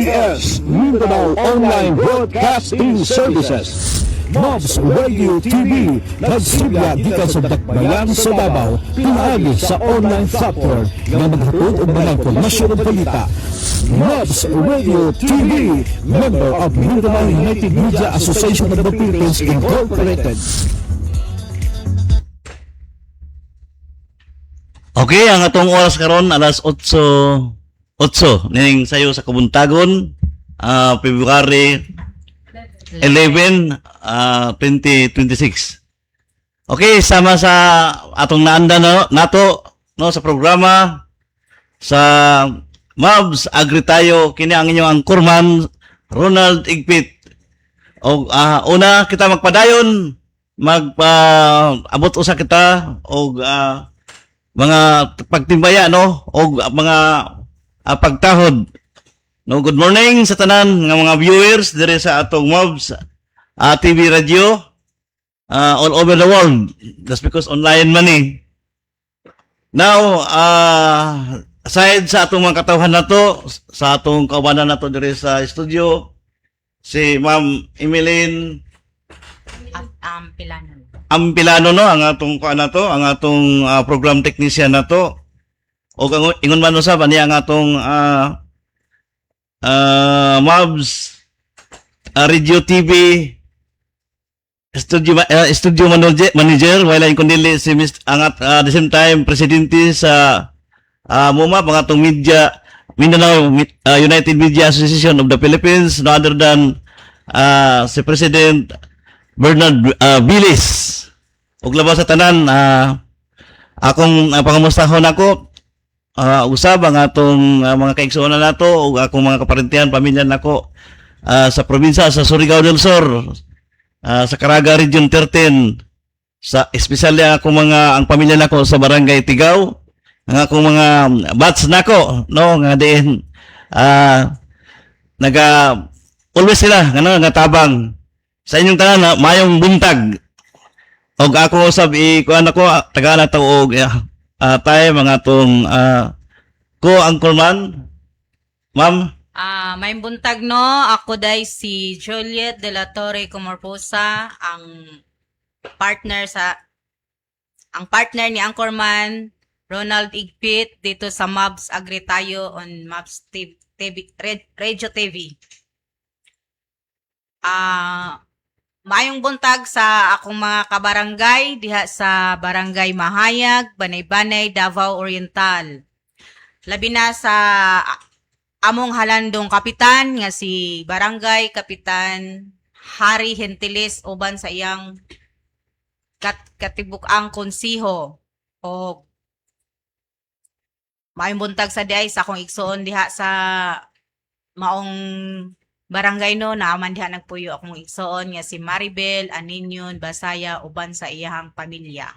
MOBS, Mindanao Online Broadcasting Services. Mobs Radio TV, nagsilya gikan sa dakbayan sa Davao, pinaagi sa online platform nga maghatod og mga impormasyon ug balita. Mobs Radio TV, member of Mindanao United Media Association of the Philippines Incorporated. Okay, ang atong oras karon alas 8 ning sayo sa Kabuntagon, February 11, 2026. Okay, sama sa atong naanda nato no sa programa sa Mobs Agri tayo kini ang inyong angkorman Ronald Igpit. O una kita magpadayon abot usa kita og mga pagtimbaya no og mga pagtahod. No, good morning sa tanan nga mga viewers dire sa atong Mobs TV radio all over the world. That's because online man eh. Now, aside sa atong mga katawhan nato, sa atong kaubanan nato dire sa studio, si Ma'am Emeline Ampilano no ang atong kuan nato, ang atong program technician nato. O ingon man usab ani ang atong Mobs Radio TV studio manager wala in kundili si angat the same time presidente sa MOMA pangatong media Mindanao United Media Association of the Philippines, no other than si President Bernard Bilis. Ug labaw sa tanan akong pangamustahon ako usab ang atong mga kaigsuonan nato ug akong mga kaparentihan pamilya nako sa probinsya sa Surigao del Sur, sa Caraga Region 13, sa especially ang pamilya nako sa Barangay Tigaw, ang akong mga bats nako no nga din always sila nga tabang sa inyong tanan mayong buntag. Og ako usab kuan ako tagaan nato og tayo mga itong ko angkolman, ma'am. May buntag no, ako day si Juliet de la Torre Comorposa, ang partner ni Anchorman Ronald Igpit dito sa Mobs Agri tayo on Mobs TV, Radio TV. Mayong buntag sa akong mga kabarangay diha sa Barangay Mahayag, Banay-Banay, Davao Oriental. Labi na sa among halandong kapitan nga si Barangay Kapitan Harry Gentiles uban sa iyang katibuk-ang konsiho. O mayong buntag sa diay sa akong igsoon diha sa maong barangay no, naaman diha nagpuyo akong igsoon nga si Maribel Aninyon Basaya uban sa iyahang pamilya.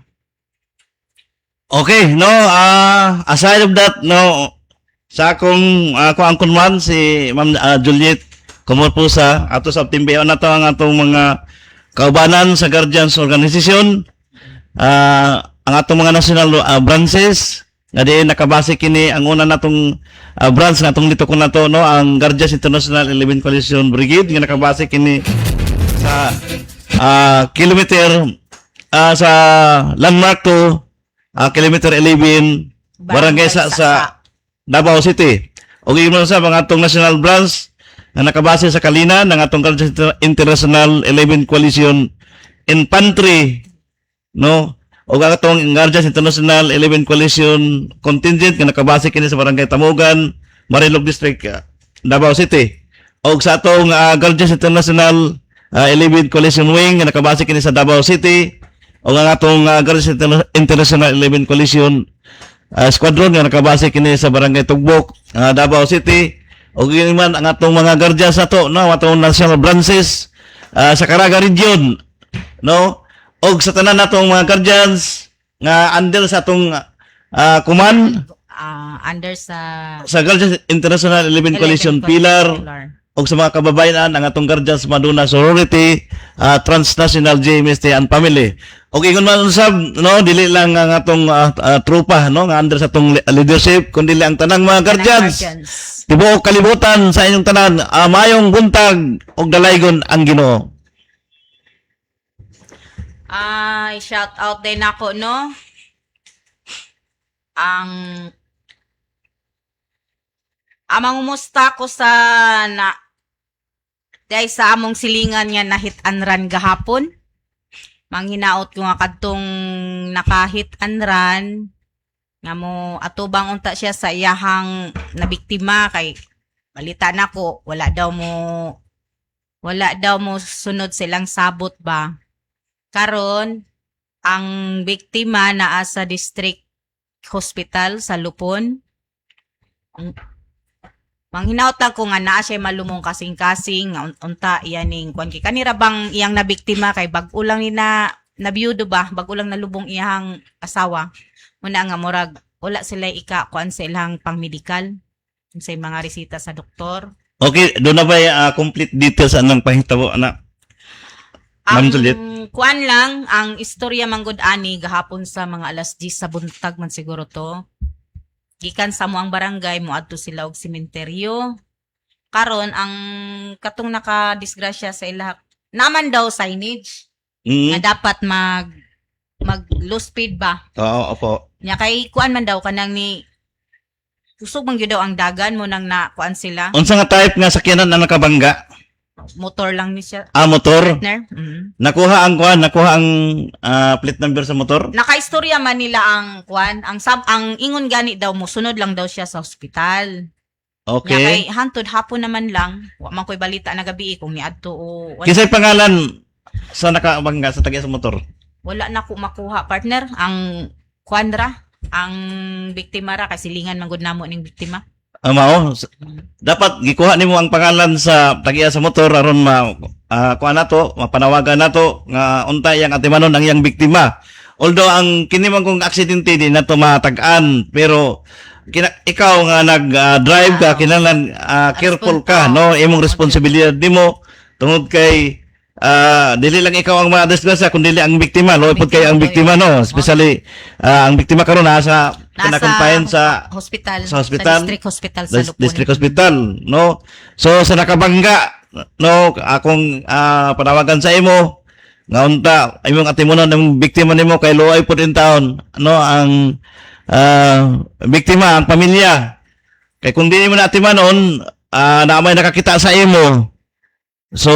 Okay, no, aside of that, no, sa akong angkonman si Ma'am Juliet Comorposa, ato sa timbayon na to ang atong mga kaubanan sa Guardians Organization, ang atong mga national branches, nga diin nakabase kini ang una natong branch nga atong litukon nato no ang Guardians International 11 Coalition Brigade nga nakabase kini sa kilometer sa landmark to kilometer 11 barangay sa Davao City. Og imo sa mga atong national branch nga nakabase sa Kalina ng atong Guardians International 11 Coalition Infantry no. O atong Guardians International 11 Coalition Contingent nga nakabase kini sa Barangay Tamugan, Marilog District, Davao City. O sa atong Guardians International 11 Coalition Wing nga nakabase kini sa Davao City. O ang atong Guardians International 11 Coalition Squadron nga nakabase kini sa Barangay Tugbok, Davao City. O gini man ang atong mga guardians nato no atong national branches sa Caraga Region no. Og sa tanan natong mga guardians nga under sa atong Under sa Guardians International 11 Coalition Pilar og sa mga kababayan ang atong guardians maduna sorority, transnational GMST and family. Og ingon man usab no dili lang ang atong tropa no nga under sa atong leadership kundi ang tanang mga guardians. Tibuok kalibutan sa inyong tanan, mayong buntag og dalaygon ang Ginoo. Shout out din ako no. Mangumusta ko sa dahil sa among silingan nga na hit and run gahapon. Manghinaot ko nga kadtong naka-hit and run nga mo atubang unta siya sa iyahang nabiktima kay balita nako wala daw mo sunod silang sabot ba. Karon ang biktima naa sa district hospital sa Lupon. Manghinaot lang ko nga naa siya malumong kasing-kasing nga unta iyaning kwan kanira bang iyang nabiktima kay bag-o lang ni na biyudo ba bag-o lang nalubong iyang asawa muna nga murag wala sila kuan sa ilang pang-medical sa mga resita sa doktor. Okay, doon na ba complete details anong pahitabo anak? Ma'am Juliet. Kuan lang ang istorya manggod ani gahapon sa mga alas 10 sa buntag man siguro to. Gikan sa moang barangay moadto sila og sementeryo. Karon ang katong nakadisgrasya sa ila naman daw signage nga dapat mag low speed ba. Oo, opo. Nya kay kuan man daw kanang ni kusog man gyud daw ang dagan mo nang na kuan sila. Unsa nga type nga sakyanan ang nakabangga? Motor lang ni siya. Motor. Partner. Nakuha ang plate number sa motor? Nakaistorya man nila ang kuan, ang ingon gani daw mo sunod lang daw siya sa ospital. Okay. Nya kay hantod hapon naman lang, wa man koy balita na gabi kung niadto o Kinsay pangalan sa nakabangga sa tagiya sa motor? Wala na ko makuha partner ang kuandra, ang biktima ra kasi silingan man gud namo ning biktima. Mao, dapat gikuha nimo ang pangalan sa tagiya sa motor aron kuha nato, mapanawagan nato nga unta yang atimanon ang iyang biktima. Although ang kini man kung aksidente di nato matag-an pero ikaw nga nag-drive ka kinahanglan careful ka no imong responsibilidad nimo tungod kay dili lang ikaw ang madisgrasya kundi ang biktima lo pud kay ang biktima no especially ang biktima karon nasa confine sa hospital sa district hospital sa Lupon. District hospital no so sa nakabangga no akong panawagan sa imo nga unta imong atimunon ng biktima nimo kay luoy pud in town no ang biktima ang pamilya kay kung dili mo na atimanon na may nakakita sa imo so,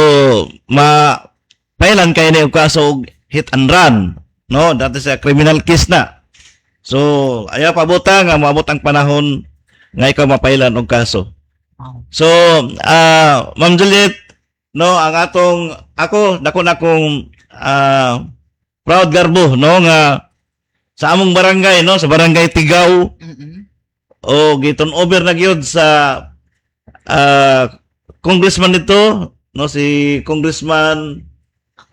pailan kayo na yung kaso hit and run. No? That is a criminal case na. So, ayaw pabuta nga maabot ang panahon nga ikaw mapailan og kaso. So, Ma'am Juliet, no, ang dako na akong proud garbo, no, nga sa among barangay, no, sa barangay Tigaw, o giton over na gyud sa congressman nito, no si Congressman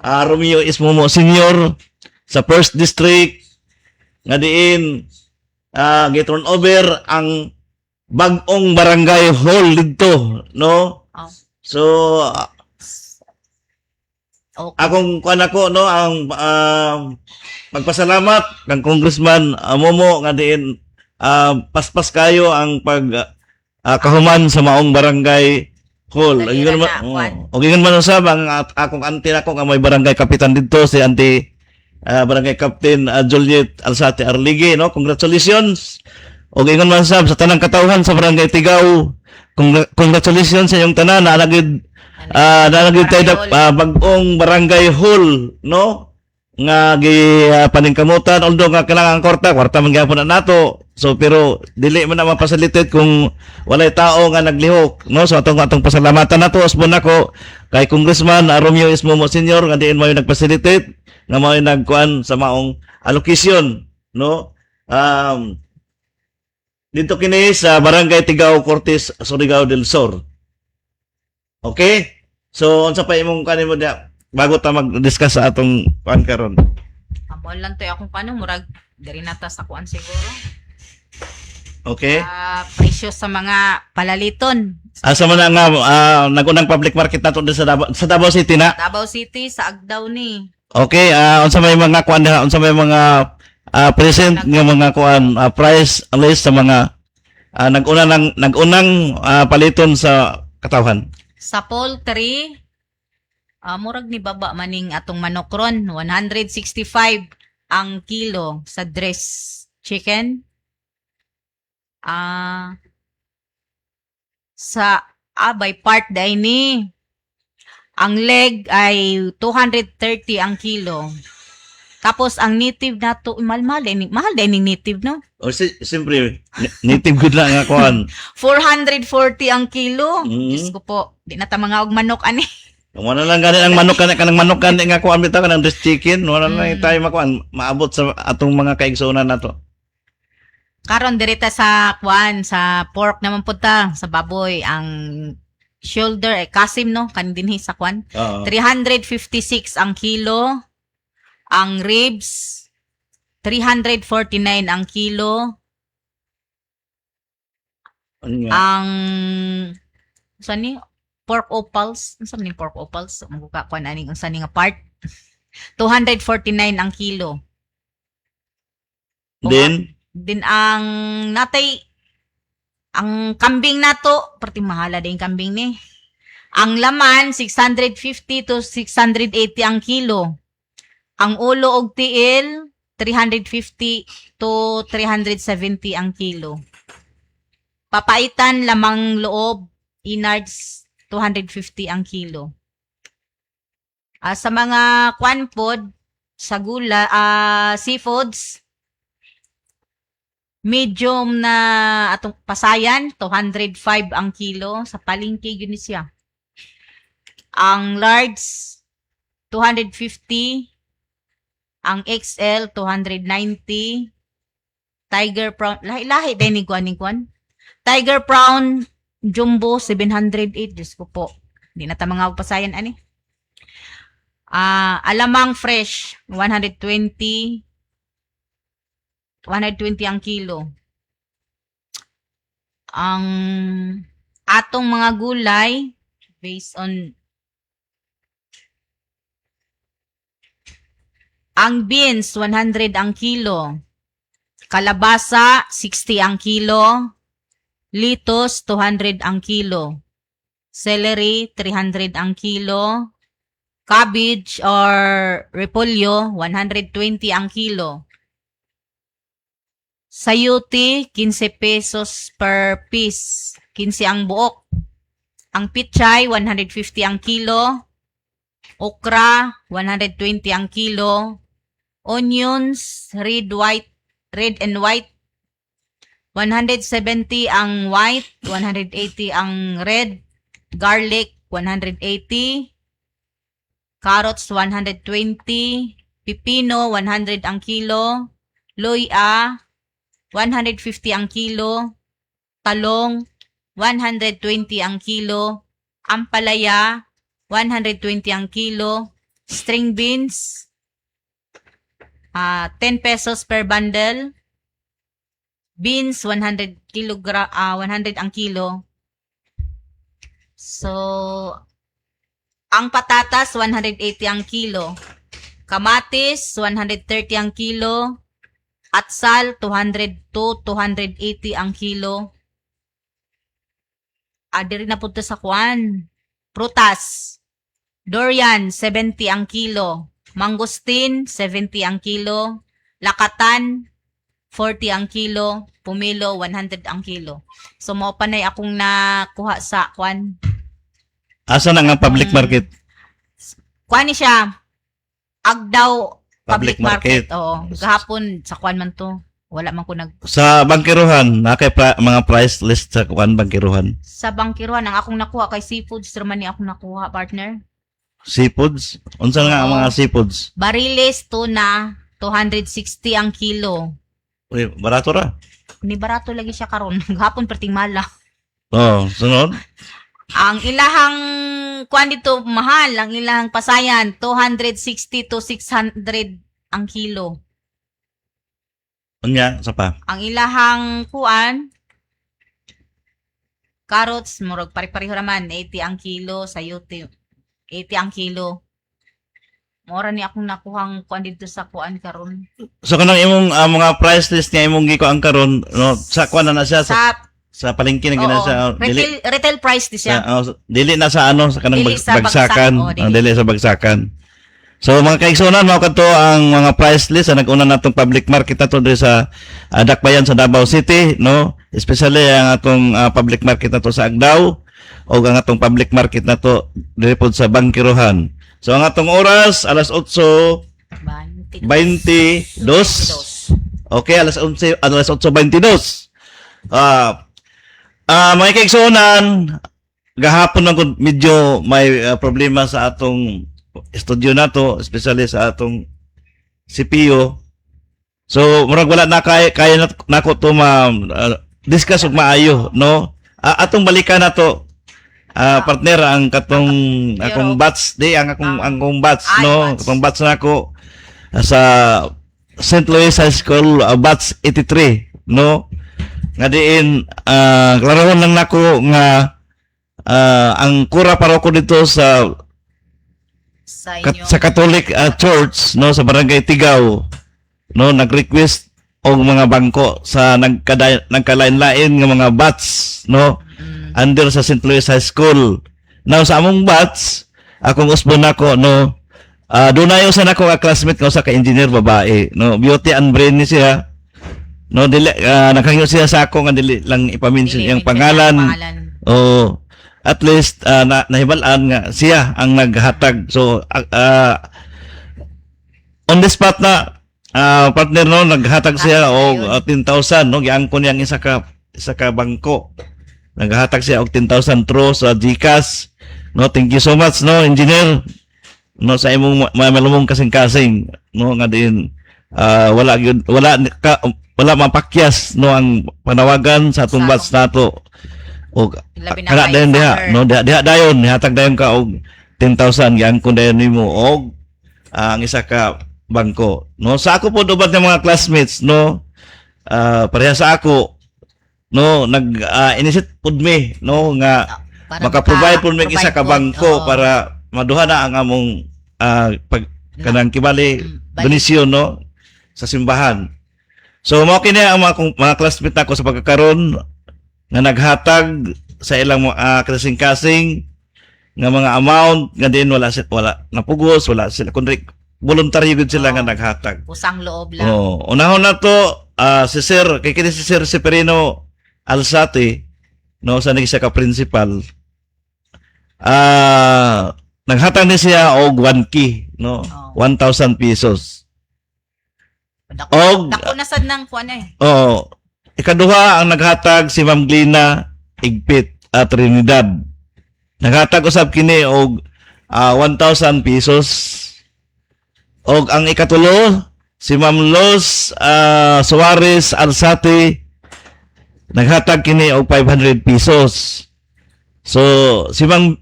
Romeo Ismomo Senior sa First District nga diin giturn over ang bag-ong barangay hall dito no so okay. akong kuan ako no ang magpasalamat kang Congressman Momo nga diin paspas kayo ang kahuman sa maong barangay hall. Gingan man usab ang akong auntie nako nga may barangay kapitan dito si auntie barangay captain Juliet Alzate Arlige no. Congratulations. Og ingon man usab sa tanang katawhan sa barangay Tigaw. Congratulations sa inyong tanan na nagid tayo bag-ong barangay hall no nga paningkamutan although nga kailangan kwarta man gyapon na nato so pero dili man na mapasalitate kung walay tao nga naglihok no so atong pasalamatan nato usbon nako kay Congressman Romeo Ismomo Senior nga diin mo nagpasalitate nga mo nagkuan sa maong allocation no dito kini sa barangay Tigaw Cortes Surigao del Sur. Okay, so unsa pa imong kanimo dia bago ta mag-discuss sa atong kuan karon. Amo lang to akong murag diri nata sa kuan siguro. Okay. Presyo sa mga palaliton. Asa man nga nagunang public market nato din sa Davao City na. Davao City, sa Agdaw ni. Okay, unsa may mga kuan diha, unsa may mga present nga mga kuan price list sa mga nagunang paliton sa katawhan. Sa poultry, murag ni baba maning atong manokron, 165 ang kilo sa dress chicken. By part day ni. Ang leg ay 230 ang kilo. Tapos ang native nato mahal din native no. O siyempre native good lang nga kuan. 440 ang kilo. Mm. Diyos ko po, di na ta mga og manok ani. Wala lang gani ang manok kanang manok gani nga kuan bitaw kanang dress chicken, wala lang tayo makuan maabot sa atong mga kaigsuonan nato. Karon direta sa sa pork naman punta sa baboy ang shoulder kasim no kan dinhi sa kwan. 356 ang kilo. Ang ribs 349 ang kilo. Ang sani pork opals, unsa man pork opals? Magkuka kwan aning unsa ni nga part. 249 ang kilo. Din ang natay ang kambing nato, perti mahala din kambing ni. Ang laman 650 to 680 ang kilo. Ang ulo og tiil 350 to 370 ang kilo. Papaitan lamang loob innards 250 ang kilo. Sa mga kwanpod sa gula seafoods medium na atong pasayan, 205 ang kilo. Sa palengke yun siya. Ang large, 250. Ang XL, 290. Tiger prawn, lahi-lahi din ni Kwan. Tiger prawn, jumbo, 708. Diyos ko po. Hindi na ta mga pasayan, ani. Alamang fresh, 120 ang kilo. Ang atong mga gulay based on ang beans 100 ang kilo. Kalabasa 60 ang kilo. Litos 200 ang kilo. Celery 300 ang kilo. Cabbage or repolyo 120 ang kilo. Sayuti, 15 pesos per piece. 15 ang buok. Ang pichay, 150 ang kilo. Okra, 120 ang kilo. Onions, red and white. 170 ang white, 180 ang red. Garlic, 180. Carrots, 120. Pipino, 100 ang kilo. Luya, 150 ang kilo. Talong, 120 ang kilo. Ampalaya, 120 ang kilo. String beans, 10 pesos per bundle. Beans, 100 ang kilo. So, ang patatas, 180 ang kilo. Kamatis, 130 ang kilo. Atsal, 200 to 280 ang kilo. Diri na punta sa kwan. Prutas. Durian, 70 ang kilo. Mangosteen, 70 ang kilo. Lakatan, 40 ang kilo. Pumilo, 100 ang kilo. So, mo panay akong nakuha sa kwan. Asa na nga public market? Kwan ni siya. Agdaw public market. Market. Oo. Gahapon sa kwan man to. Wala man ko Sa bangkiruhan, mga price list sa kuan bangkiruhan. Sa bangkiruhan, ang akong nakuha kay seafoods, naman ni akong nakuha, partner. Seafoods? Unsa nga ang mga seafoods? Bariles, tuna, 260 ang kilo. Uy, barato ra. Ni barato lagi siya karon. Gahapon perting mala. Oh, sunod. Ang ilahang kwan dito mahal, ang ilahang pasayan 260 to 600 ang kilo. Unya sa pa. Ang ilahang kuan carrots murag pare-pareho raman 80 ang kilo sa YouTube. 80 ang kilo. Mora ni akong nakuhang kuan dito sa kuan karon. So kanang imong mga price list nga imong giko ang karon no sa kuan na siya sa palengke na gina siya retail price di siya. Dili na sa ano sa kanang Dili sa bagsakan, bagsak, dili sa bagsakan. So mga kaigsunan mao kadto ang mga price list sa nag-una natong public market nato diri sa Dakbayan sa Davao City no, especially ang atong public market nato sa Agdao o ang atong public market nato diri pod sa Bangkirohan. So ang atong oras alas 8:22. Okay, alas 8:22. Mga kaigsunan, gahapon lang medyo may problema sa atong studio nato, especially sa atong CPU. So murag wala na kaya nako to discuss og maayo no. Atong balikan nato partner ang katong akong batch di ang akong batch no, katong batch nako sa St. Louis High School batch 83 no. Nga diin klarohon lang nako nga ang kura para ko dito sa Catholic Church no sa Barangay Tigaw no nag-request og mga bangko sa nagkalain-lain nga mga batch no under sa St. Louis High School. Now sa among batch akong usbon nako no dunay usa nako ka classmate nga usa ka engineer babae no, beauty and brain ni siya no, dili naghangyo siya sa ako nga dili lang ipa-mention iyang pangalan. Oh, at least nahibalaan nga siya ang naghatag. So on the spot na partner no naghatag siya og 10,000 no, giangkon yang isa ka bangko. Naghatag siya og 10,000 through sa GCash. No, thank you so much no engineer. No sa imong malumong kasing-kasing no nga din wala mapakyas no ang panawagan sa atong batch nato. O kana dayon diha no diha dayon nihatag dayon ka og 10,000 yang kun dayon nimo og ang isa ka bangko no. Sa ako pod uban ng mga classmates no pareha sa ako no nag-initiate pod me no nga maka-provide pod me isa ka bangko para maduha na ang among kanang kibali donasyon no sa simbahan. So mao kini ang mga classmates nako sa pagkakaroon nga naghatag sa ilang kasing-kasing nga mga amount nga din wala napugos, wala sila kundi voluntaryo gud sila nga naghatag. Pusang loob lang. Unahon na to si Sir kay kini si Sir Severino Alzate no sa naging siya ka principal. Naghatag ni siya og 1K no, 1,000 pesos. Dako na sad nang kuan ikaduha ang naghatag si Ma'am Glina Igpit at Trinidad. Naghatag usab kini og 1,000 pesos. Og ang ikatulo si Ma'am Los Suarez Alzate naghatag kini og 500 pesos. So si Ma'am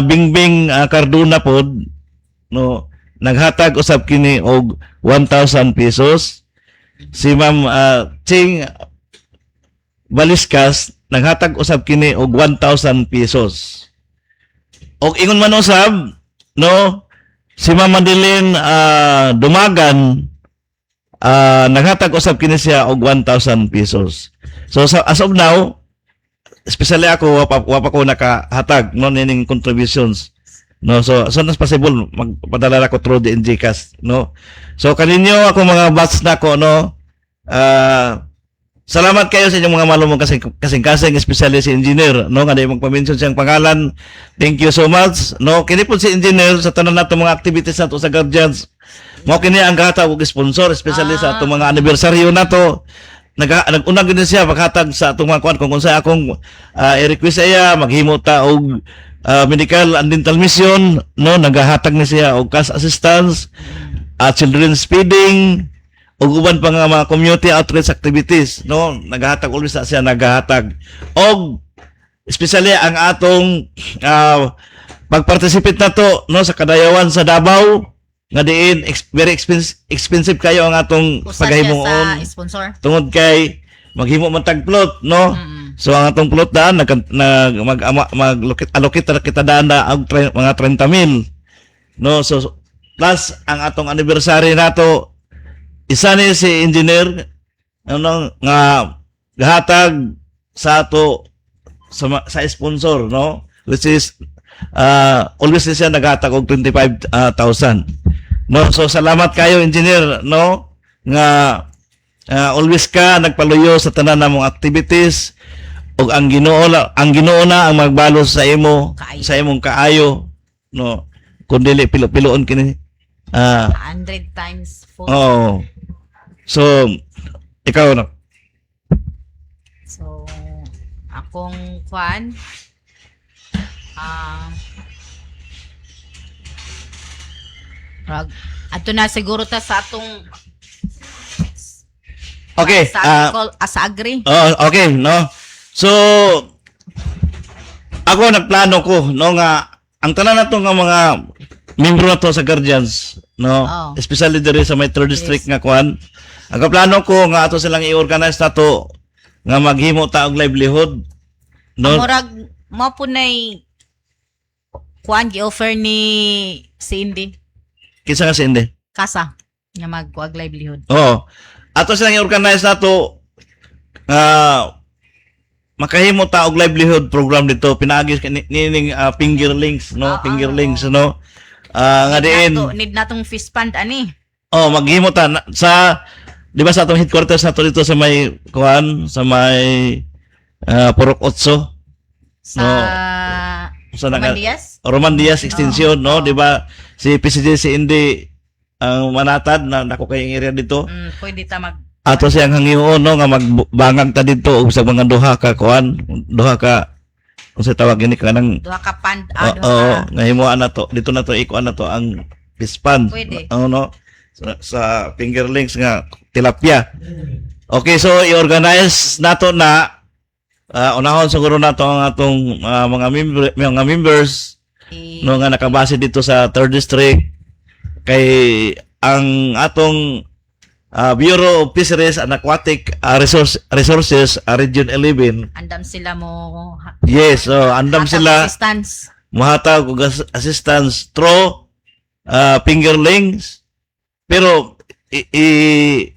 Bingbing Cardona pod no naghatag usab kini og 1,000 pesos. Si Ma'am Ching Baliscas naghatag usab kini og 1,000 pesos. Og ingon man usab no si Ma'am Madeline Dumagan naghatag usab kini siya og 1,000 pesos. So as of now, especially ako wapa ko nakahatag no nining contributions. No, so as soon as possible magpadala ako through the GCash no. So kaninyo ako mga batch nako no. Salamat kayo sa inyong mga malumong kasing-kasing, especially si engineer no nga dahil magpa-mention siyang pangalan. Thank you so much no. Kini po si engineer sa tanan nato mga activities nato sa Guardians. Mao kini ang gahatag og sponsor, especially sa atong mga anibersaryo nato. Nag-unang gid siya paghatag sa atong mga kung unsa akong i-request iya maghimo ta og medical and dental mission no, nagahatag ni siya og cash assistance, children's feeding ug uban pa nga mga community outreach activities no, nagahatag always na siya nagahatag. Og especially ang atong pag-participate nato no sa Kadayawan sa Davao nga diin very expensive kayo ang atong paghahimoon sponsor tungod kay maghimo man tag plot no. So ang atong pulot daan allocate na kita daan na mga 30,000. No, so plus ang atong anniversary nato isa ni si engineer nga gahatag sa ato sa sponsor, no, which is always siya naghatag og 25,000. No, so salamat kayo engineer, no, nga always ka nagpaluyo sa tanan namong activities ug ang Ginoo na ang magbalo sa imong kaayo, no, kun dili pilo-piloon kini 100 times full. oh. So ikaw na. So, akong kwan, ato na siguro ta sa atong Okay, sa agree. okay, no. So ako nagplano ko, no, nga ang tanan nato nga mga membro nato sa guardians, no, Oh. especially diri sa may 3rd district nga kwan. Ang plano ko nga ato silang i-organize nato nga maghimo ta og livelihood, no. Murag mo po nay kwan gi-offer ni Cindy Kinsa nga si hindi? Kasa nga magkuag livelihood. Oo. Ato silang i-organize nato makahimo ta og livelihood program dito pinaagi nining fingerlings, no, fingerlings, no. Nga diin Need natong fist fund ani. maghimo ta sa di ba sa atong headquarters nato dito sa may kuan sa may Purok 8 Sa sa naga Mandias? Roman Diaz extension, no, di ba si PCJ si Indi ang manatad na nako kay area dito. Pwede ta mag Ato siyang hangyoon, no, nga magbangag ta dito og sa mga duha ka kung sa tawag ini kanang duha ka fund nga himuan na to dito na to ikuan na to ang pispan, Pwede. no, sa fingerlings nga tilapia. Okay, so i-organize nato na unahon siguro nato ang atong mga members, no, nga nakabase dito sa 3rd district kay ang atong Bureau of Fisheries and Aquatic Resources Region 11. andam sila mo Yes, so andam hatag sila assistance. muhatag og assistance through fingerlings, pero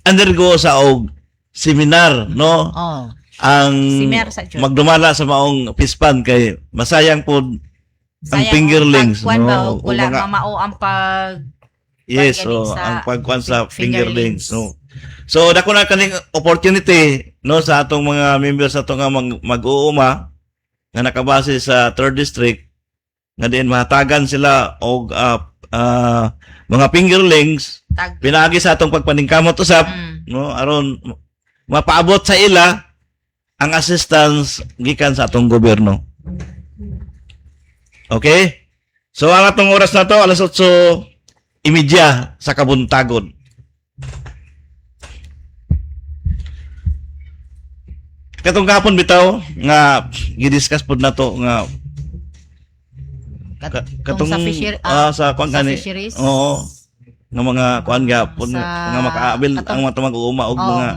undergo sa og seminar, no, Oh. ang Seminar sa Jud. magdumala sa maong pispan kay masayang pod ang fingerlings, Kwan ba no, og o wala mga- mamao ang pag yes, galing so sa ang pagkuan sa fingerlings. fingerlings, no. So dako na kaning opportunity, no, sa atong mga members ato nga mag-uuma nga nakabase sa 3rd district nga din mahatagan sila og mga fingerlings tag pinaagi sa atong pagpaningkamot usap, no, aron mapaabot sa ila ang assistance gikan sa atong gobyerno. Okay? So ang atong oras na to 8:30 sa kabuntagon. Katong gahapon bitaw nga gidiscuss pod nato nga katong sa fisher sa kuan sa gani. fisheries. Oo. Nga mga kuan gahapon Sa- nga makaabil katong- ang mga mag-uuma og Oo, mga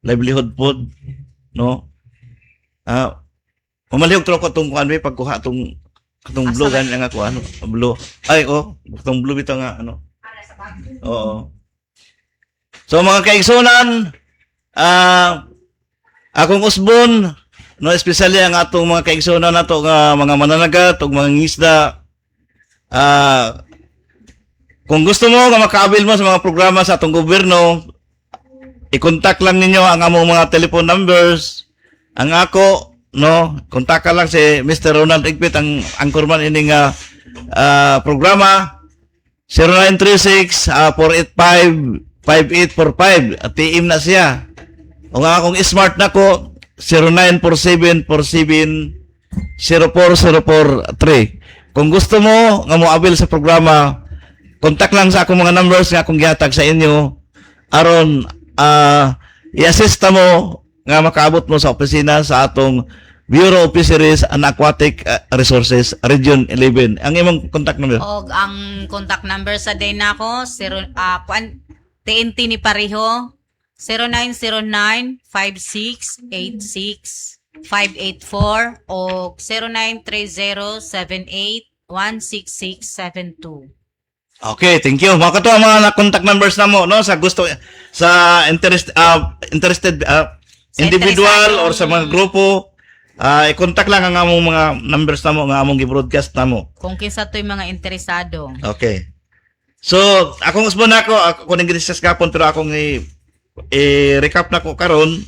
livelihood pod, no. Umalihog tro ko tong kuan pagkuha tong blue Asa gani nga kuan, blue. Ay tong blue bitaw nga ano. Oo. So mga kaigsunan, akong usbon, no, especially ang atong mga kaigsunan nato nga mga mananagat ug mga ngisda, kung gusto mo nga makaabil mo sa mga programa sa atong gobyerno, i-contact lang ninyo ang among mga telephone numbers. Ang ako, no, kontak ka lang si Mr. Ronald Igpit, ang anchorman ining programa, 0936-485-5845, at TM na siya. O nga akong smart na ko, 0947-47-0403. Kung gusto mo nga moabil sa programa, contact lang sa akong mga numbers nga akong gihatag sa inyo aron i-assist mo nga makaabot mo sa opisina sa atong Bureau of Fisheries and Aquatic Resources Region 11. Ang imong contact number? Og ang contact number sa day nako TNT ni pareho 0909-5686-865. 0917-584 o 0930-78-16672. Okay, thank you. Mga kato ang mga contact numbers na mo, no? Sa gusto, sa interested individual or sa mga grupo, i-contact lang ang among mga numbers na mo, nga among i-broadcast na mo. Kung kinsa to'y mga interesado. Okay. So, akong usbon ako nang discuss kapon, pero akong i-recap na ko karon.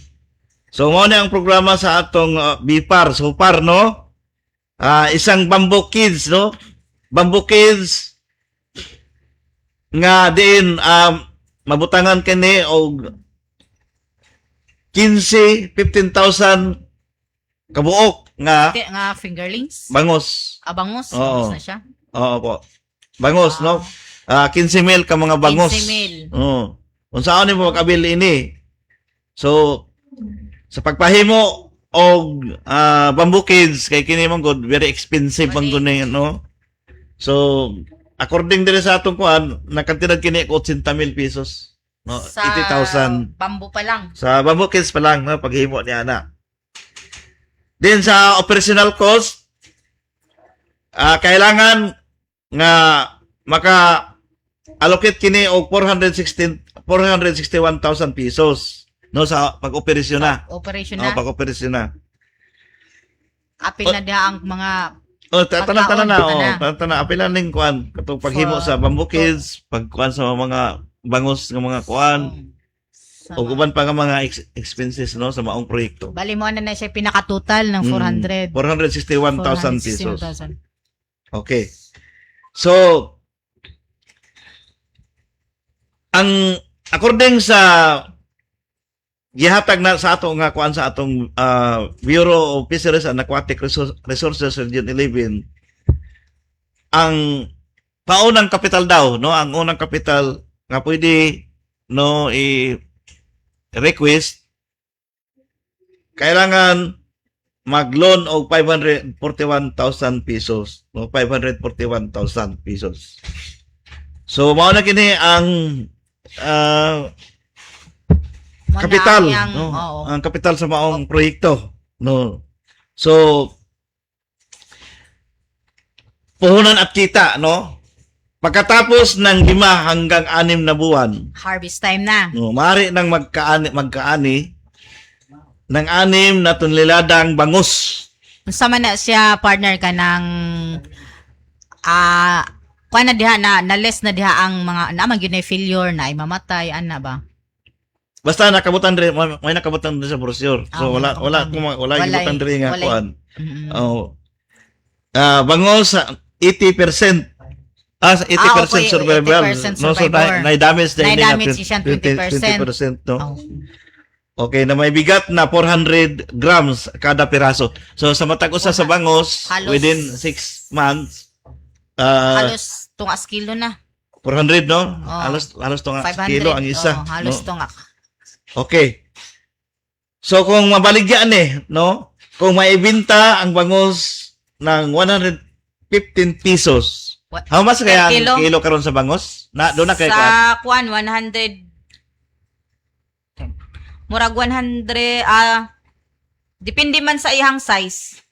So, mo na ang programa sa atong BIPAR. So, par, no? Isang Bamboo Kids, no? Bamboo Kids, nga din mabutangan kini og 15,000 kabuok nga Nga fingerlings? bangos. Abangos? Oo. Bangos na siya? Oo po. Bangos, no? 15,000 ka mga bangos. 15,000. Oo. Unsaon ni mo makabili ini? So, sa pagpahimo og Bamboo Kids kay kini man good, very expensive man gud no? So, according dire sa atong kuan, nakatidad kini ko 80,000 pesos. No, Sa 80,000. bamboo pa lang. Sa Bamboo Kids pa lang, no, paghimo ni ana. Then sa operational cost, kailangan nga maka-allocate kini og 461,000 pesos no sa pag-operasyon na. Operation No, na. pag-operasyon na. Apil na diha ang mga Tanan-tanan na, Pagkaon, tanan apilan ning kuan katong paghimo sa Bamboo Kids, pagkuan sa mga bangos nga mga kuan, sa o uban pa nga mga expenses no sa maong proyekto. bali mo na siya pinaka-total ng 400. 461,000 pesos. 461,000. Okay. So, ang according sa gihatag na sa ato nga kuan sa atong Bureau of Fisheries and Aquatic Resources Region 11, ang paunang kapital daw, no, ang unang kapital nga pwede no i-request, kailangan mag-loan og 541,000 pesos, no, 541,000 pesos. So mao na kini ang Mo na kapital, ang- no? oo. Ang kapital sa maong proyekto, no. So puhunan at kita, no. Pagkatapos ng 5 hanggang 6 na buwan, Harvest time na. no, maaari nang magkaani ng 6 na toneladang bangus. Unsa man na siya partner ka ng kuan na diha na less na diha ang mga naman gyud na failure na ay mamatay ana ba? Basta nakabutan diri, may nakabutan diri sa brochure. So wala gibutan diri nga walay. kuan. Mm-mm. Oh. Bangus 80%. 80% okay, survival. 80% No, so survivor. na damage na ini Na-damage siya 20%. 20%, no. Oh. Okay, na may bigat na 400 grams kada piraso. So sa matag usa sa bangus Halos- within 6 months Halos tungas kilo na. 400, no? Oh. Halos to nga 500. kilo ang isa. Oh, halos no? tunga. Okay. So kung mabaligyan no? Kung maibenta ang bangus ng 115 pesos. What? How much kaya Per ang kilo? kilo karon sa bangus? Na doon na kay kuan. Sa kuan 100 murag 100 depende man sa ihang size.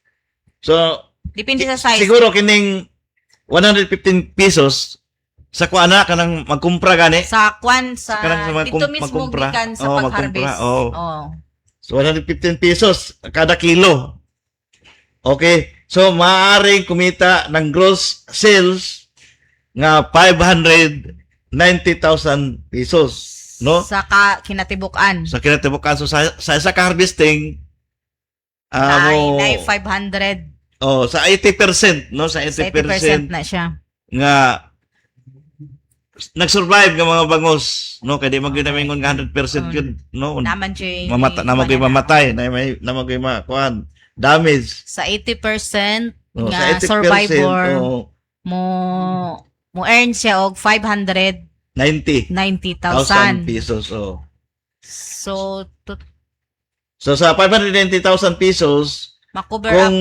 So Depende sa size. siguro kining 115 pesos sa kuan na kanang magkumpra gani. Sa kuan sa Kanang sa mga dito mismo magkumpra. gikan sa Oo, pag-harvest. magkumpra, oo. Oh. So 115 pesos kada kilo. Okay. So maaaring kumita ng gross sales nga 590,000 pesos, no? Sa kinatibukan. Sa kinatibukan. So sa isa ka harvesting Nay mo 500. sa 80%, no? Sa Sa 80%, 80% na siya. nga nag-survive nga mga bangus, no? Kaya di maginamingon nga 100% yun, no? Naman siya Namagoy mamatay, namagoy makuan, damage. sa 80% No, nga sa 80%, survivor oh, mo earn siya og 90,000 590,000. pesos. Oh. So So sa 590,000 pesos, makover up kung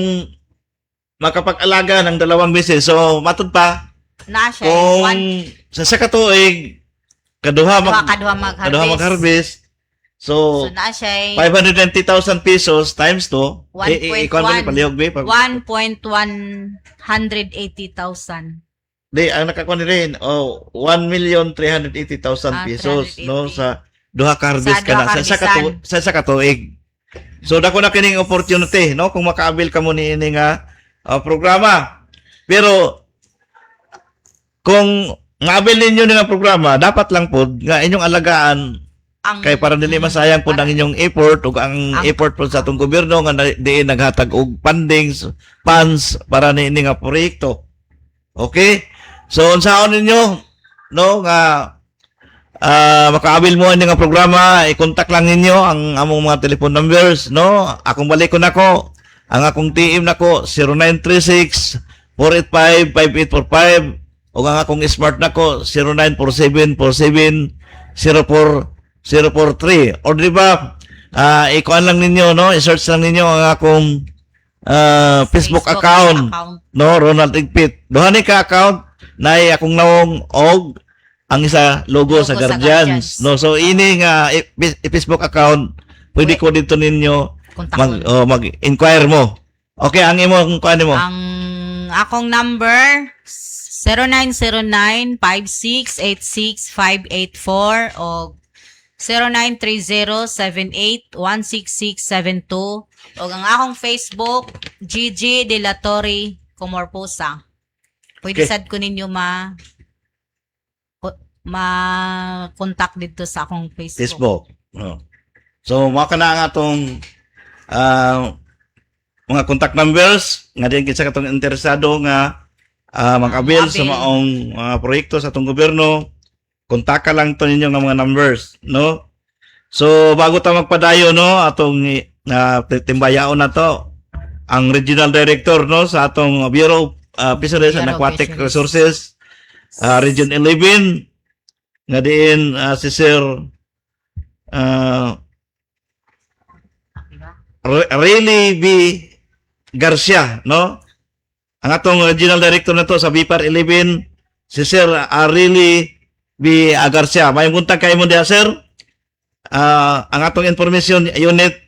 makapag-alaga ng 2 meses, so matud pa na siya kung one sa katuig kaduha kaduha mag-harvest. mag-harvest. So, So na siya 590,000 pesos times 2. 1.1. Ikaw naman palihog ba? 1,180,000. Di, ang nakakuha ni rin, 1,380,000 pesos, 380. no? Sa duha ka harvest Sa ka na. duha Sa isa ka tuig. So, dako na kining opportunity, no? Kung makaabil ka mo ni ini nga programa. Pero, kung maabil ninyo ni nga programa, dapat lang po nga inyong alagaan kay para dili masayang po ang inyong effort ug ang effort po sa atong gobyerno nga diin naghatag og fundings, funds para ni ini nga proyekto. Okay? So unsaon ninyo no nga makaabil mo ini nga programa, i-contact lang ninyo ang among mga telephone numbers, no? Akong balik ko nako. Ang akong team nako 0936 485-5845 o ang akong smart nako 0947-47-04-043. O di ba, ikuan lang ninyo, no? I-search lang ninyo ang akong Facebook account, no? Ronald Igpit. Duha ni ka account na akong nawong og ang isa logo sa Guardians. No? So, ini nga Facebook account, pwede ko dito ninyo mag-inquire mo. Okay, ang imong kuan mo. Ang akong number 0909-5686-584 o 0930-78-16672 o ang akong Facebook Gigi De La Torre Comorposa. Pwede Okay. sad ko ninyo ma-contact dito sa akong Facebook. Facebook. No. So, mao ka na ang atong mga contact numbers nga diyan kinsa katong interesado nga mag-avail sa maong proyekto sa atong gobyerno. Kontak ka lang to ninyo nga mga numbers, no? So, bago ta magpadayo, no, atong timbayaon na to, ang regional director, no, sa atong Bureau of Fisheries and Bureau of Aquatic Fisheries. Resources, Region 11, nga diin si Sir Really B. Garcia, no? Ang atong regional director na to sa BIPAR 11, si Sir Really B. Garcia. May buntag kayo mo diya, Sir. Ang atong information unit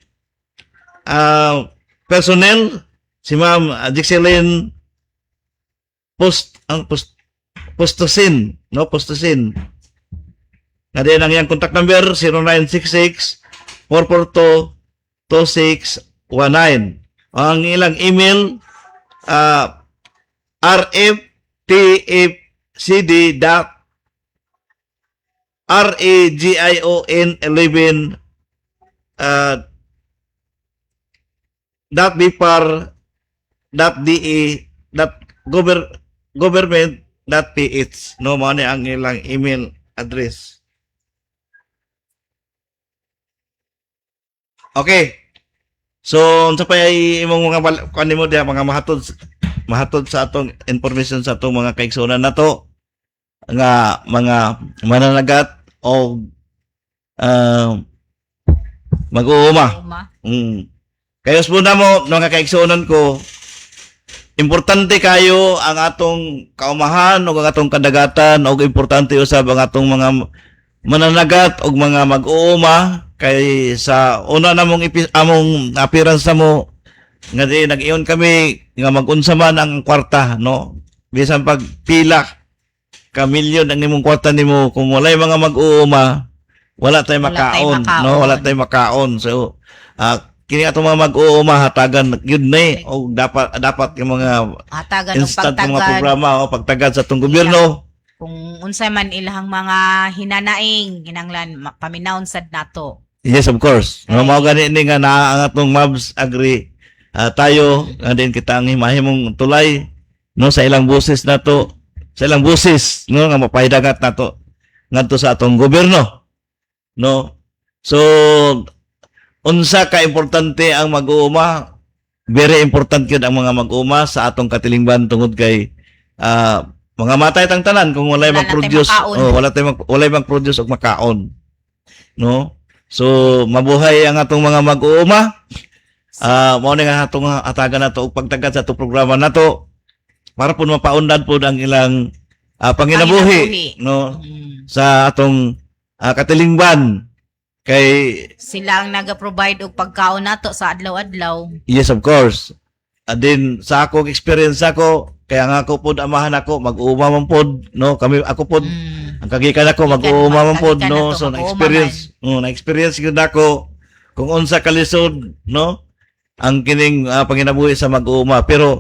personnel, si Ma'am Jixeline Postosin, no? Postosin. Nga din ang iyang contact number 0966 442 2619. Ang ilang email rfpfcd.ragion11 .bipar.de.government.ph, no, mao ni ang ilang email address. Okay. So, unsa pa ay imong mga kanimo diha mga mahatod sa atong information sa atong mga kaigsunan nato nga mga mananagat o mag-uuma. Kayos muna mo mga kaigsunan ko, importante kayo ang atong kaumahan o ang atong kadagatan o importante usab ang atong mga mananagat o mga mag-uuma kay sa una namong among appearance na mo nga di nag-iyon kami nga mag-unsa man ang kwarta, no? Bisan pag pila ka milyon ang imong kwarta nimo, kung walay mga mag-uuma, wala tay makaon, no? Wala tay makaon. So kini atong mga mag-uuma hatagan yun na o dapat yung mga hatagan instant mga programa o pagtagad sa atong gobyerno. Kung unsay man ilahang mga hinanaing hinanglan paminawon sad nato. Yes, of course. No, mao gani ni nga naa ang atong Mavs Agri tayo din kita ang himahimong tulay no sa ilang buses nato, sa ilang buses no nga mapahidagat nato ngadto sa atong gobyerno. No. So unsa ka importante ang mag-uuma? Very important gyud ang mga mag-uuma sa atong katilingban tungod kay mga matay tang tanan kung walay mag-produce walay mag-produce og makaon. No? So mabuhay ang atong mga mag-uuma. Mao ni nga atong hatagan nato og pagtagad sa atong programa nato para pud mapaundan pud ang ilang panginabuhi, no? Sa atong katilingban. Kay Sila ang naga-provide og pagkaon nato sa adlaw-adlaw. yes, of course. And then sa akong experience ako, kaya nga ako pod amahan ako mag-uuma man pod, no? Ako pod ang kagikan ako mag-uuma man pod, kagikan no? na to, So mag-uuma na-experience gyud ako kung unsa kalisod, no? Ang kining panginabuhi sa mag-uuma. Pero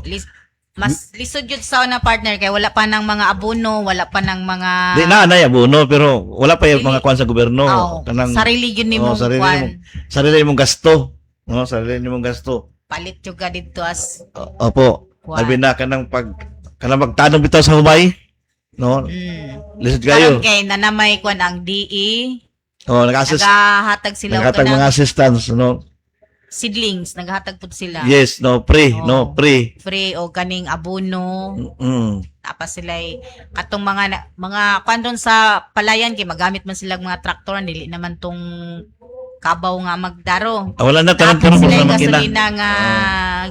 Mas lisod yun sa una partner kay wala pa ng mga abono, wala pa ng mga di na abono, pero wala pa yung mga kwan sa gobyerno. sarili yun ni mong kwan. Sarili mong gasto, no? Sarili mong gasto. Palit yung ka dito as Opo. Kwan. Albi na kanang magtanong bitaw sa humay, no? Lisod kayo. Karon kay nanamay kwan ang DE. Nag-assist. Nagahatag sila og Naghatag kanang mga assistance, no? seedlings, naghatag pud sila. Yes, no, pre, Oo. no, pre. Free o kaning abono. Mm. Tapos sila katong mga kwan ron sa palayan kay magamit man sila mga traktor dili naman tong kabaw nga magdaro. Wala na tanong Tapos tanong sila sa yung makina. gasolina nga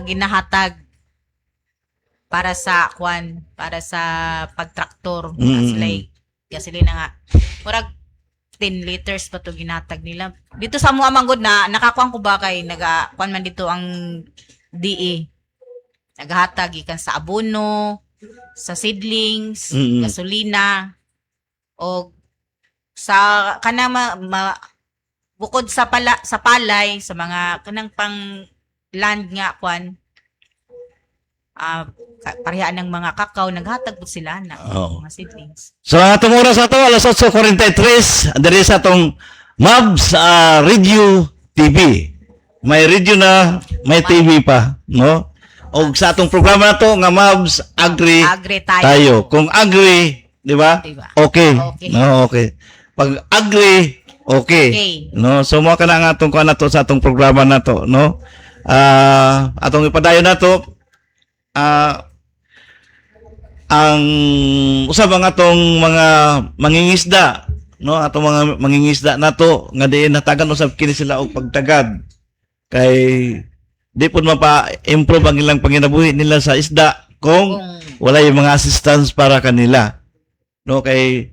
ginahatag para sa kwan, para sa pagtraktor. Sila gasolina nga. Murag 10 liters pa to ginatag nila. Dito sa mga manggod na nakakuan ko ba kay nagakuan man dito ang DE. Naghatag ikan sa abono, sa seedlings, gasolina o sa kanang bukod sa palay sa mga kanang pang land nga kwan parehaan ng mga kakao naghatag po sila na mga seedlings. So ang atong oras ato alas 8:43 diri sa atong Mabs Radio TV. May radio na, may TV pa, no? O sa atong programa na to nga Mabs Agri tayo. Kung agri, di ba? Diba? Okay. Okay. No, okay. Pag agri, okay. No, so mo ka na nga atong kuan na to sa atong programa na to, no? Atong ipadayon na to ang usab ang atong mga mangingisda, no? Atong mga mangingisda nato nga diin natagan usab kini sila og pagtagad kay di pud mapa-improve ang ilang panginabuhi nila sa isda kung wala yung mga assistance para kanila, no? Kay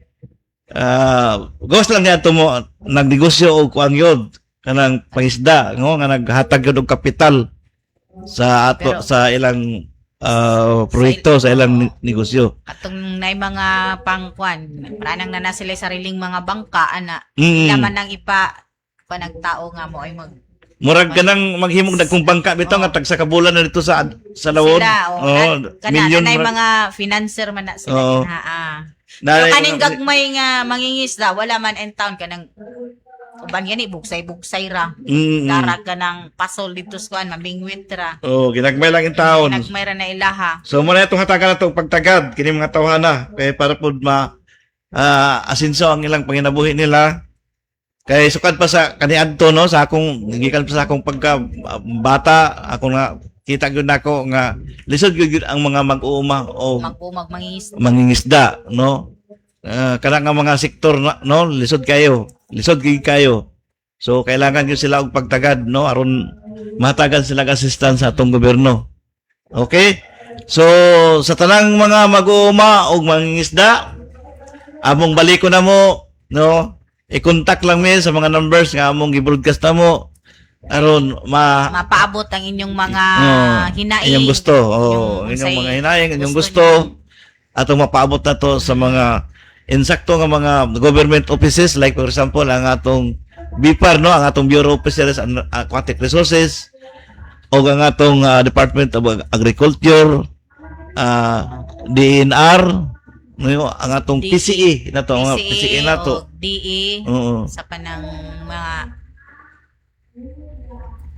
gawas lang niya mo nagnegosyo og kuang yod kanang pangisda, no? Nga naghatag yun og kapital sa sa ilang proyekto sa ilang negosyo. Atong nay mga pangkwan, paranang na sila sariling mga bangka ana. Ila man nang ipa panagtao nga mo ay murag kanang maghimog dagkong bangka bitaw nga tag sa kabulan na dito sa lawod. Milyon nay mga financer man na sila Pero kaning gagmay nga mangingisda wala man in town kanang uban gani bugsay-bugsay ra. Darag ka ng pasol dito sa kuan mamingwit ra. Ginagmay lang in taon. Ginagmay ra na ilaha. So muna itong hatagan na itong pagtagad kini mga tawhana kay para pud asinso ang ilang panginabuhi nila. Kay sukad pa sa kaniadto, no, sa akong gikan pa sa akong pagka bata ako nga kita gyud nako nga lisod gyud ang mga mag-uuma o mangingisda, no. Kana nga mga sektor, no, lisod gyud kayo. So kailangan gyud sila og pagtagad, no, aron mahatagan sila assistance sa atong gobyerno. Okay? So sa tanang mga mag-uuma og mangingisda, among baliko na mo, no, i-contact lang mi sa mga numbers nga among gi-broadcast na mo aron mapaabot ang inyong mga hinaing. Inyong gusto. Inyong mga hinaing, inyong gusto. Atong mapaabot na to sa mga insakto nga mga government offices like for example ang atong BIPAR, no, ang atong Bureau of Fisheries and Aquatic Resources o ang atong Department of Agriculture, DNR, no, ang atong PCE na to, mga PCE na to. DE sa panang mga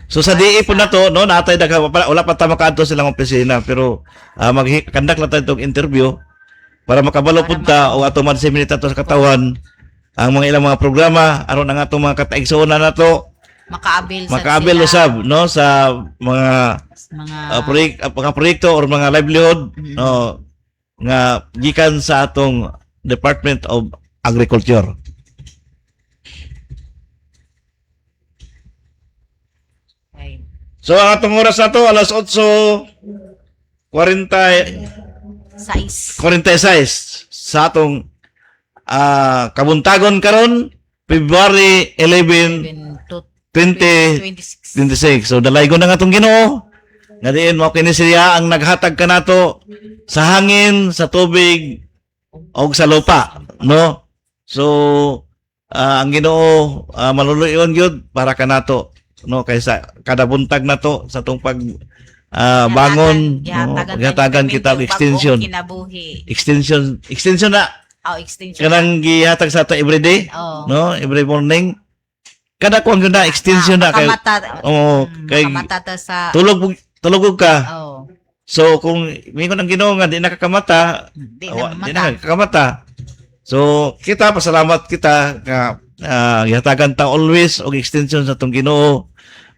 So sa DE po na to, no, natay wala pa ta makaadto silang opisina pero mag-conduct lang tayo interview para makabalo pud ta o atong ma-disseminate to sa katawan ang mga ilang mga programa aron ang atong mga kataigsuonan nato makaabil usab, no, sa mga proyekto or mga livelihood, no, nga gikan sa atong Department of Agriculture. So ang atong oras na to alas 8:46 sa atong kabuntagon karon February 11, 26. 2026. So dalaygon na nga itong Ginoo. Nga diin mo kini siya ang naghatag ka nato sa hangin, sa tubig, o sa lupa, no? So ang Ginoo maluluyon gyud para ka nato, no? Kaysa kada buntag nato sa tong pag bangon, no? Gihatagan kita og extension. Extension na Extension. kanang gihatag sa ato everyday, Oh. no? Every morning. Kada kuan gyud na extension na kay kay makamata ta sa tulog ka. oh. So kung mingon ang Ginoo nga di nakakamata, Di di na nakakamata. So kita pasalamat kita nga gihatagan ta always og extension sa atong Ginoo.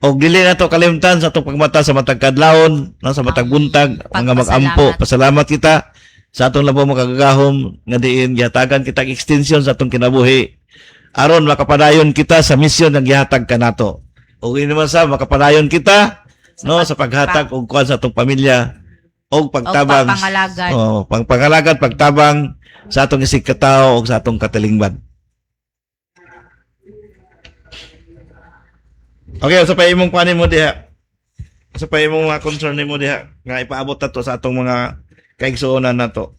Og dili na to kalimtan sa atong pagmata sa matag kadlawon, no, sa matag buntag, mga mag-ampo. Pasalamat kita sa atong labaw mga kagahom nga diin gihatagan kita extension sa atong kinabuhi. Aron makapadayon kita sa misyon nga gihatag kanato. Og ini man sa makapadayon kita, no, sa paghatag og kuan sa atong pamilya og pagtabang pangalagan. pangalagan, pagtabang sa atong isig katao og sa atong katilingban. Okay, sa pa imong kuan mo diha. Sa pa imong mga concern nimo diha nga ipaabot nato sa atong mga kaigsuonan nato.